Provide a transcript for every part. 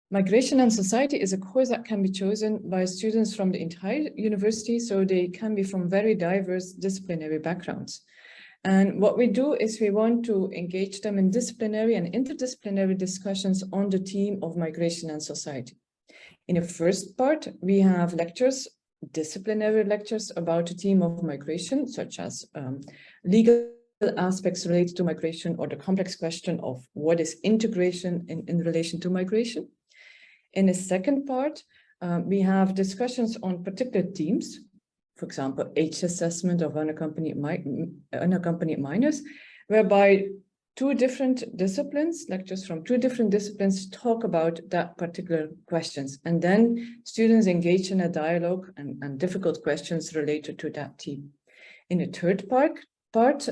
Migration and Society is a course that can be chosen by students from the entire university, so they can be from very diverse disciplinary backgrounds. And what we do is we want to engage them in disciplinary and interdisciplinary discussions on the theme of migration and society. In the first part, we have lectures, disciplinary lectures about the theme of migration, such as legal aspects related to migration or the complex question of what is integration in relation to migration. In the second part, we have discussions on particular themes, for example, age assessment of unaccompanied minors, whereby two different disciplines, lectures from two different disciplines talk about that particular questions. And then students engage in a dialogue and difficult questions related to that theme. In the third part,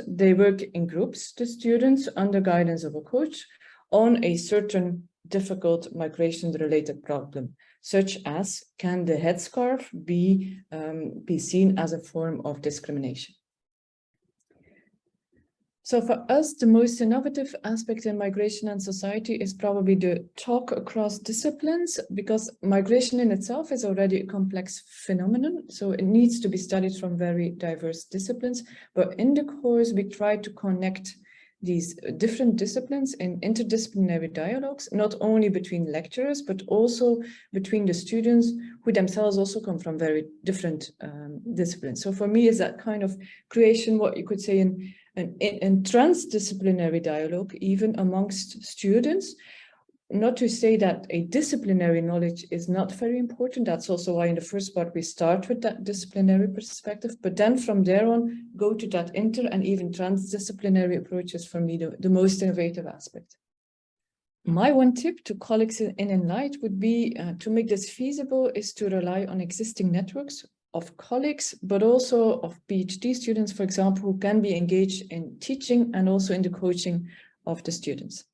they work in groups, the students, under guidance of a coach, on a certain difficult migration-related problem, such as, can the headscarf be seen as a form of discrimination? So for us, the most innovative aspect in migration and society is probably the talk across disciplines, because migration in itself is already a complex phenomenon, so it needs to be studied from very diverse disciplines. But in the course, we try to connect these different disciplines in interdisciplinary dialogues, not only between lecturers, but also between the students who themselves also come from very different disciplines. So for me, is that kind of creation, what you could say in transdisciplinary dialogue, even amongst students. Not to say that a disciplinary knowledge is not very important. That's also why in the first part we start with that disciplinary perspective, but then from there on go to that inter and even transdisciplinary approaches, for me the most innovative aspect. My one tip to colleagues in ENLIGHT would be to make this feasible is to rely on existing networks of colleagues, but also of PhD students, for example, who can be engaged in teaching and also in the coaching of the students.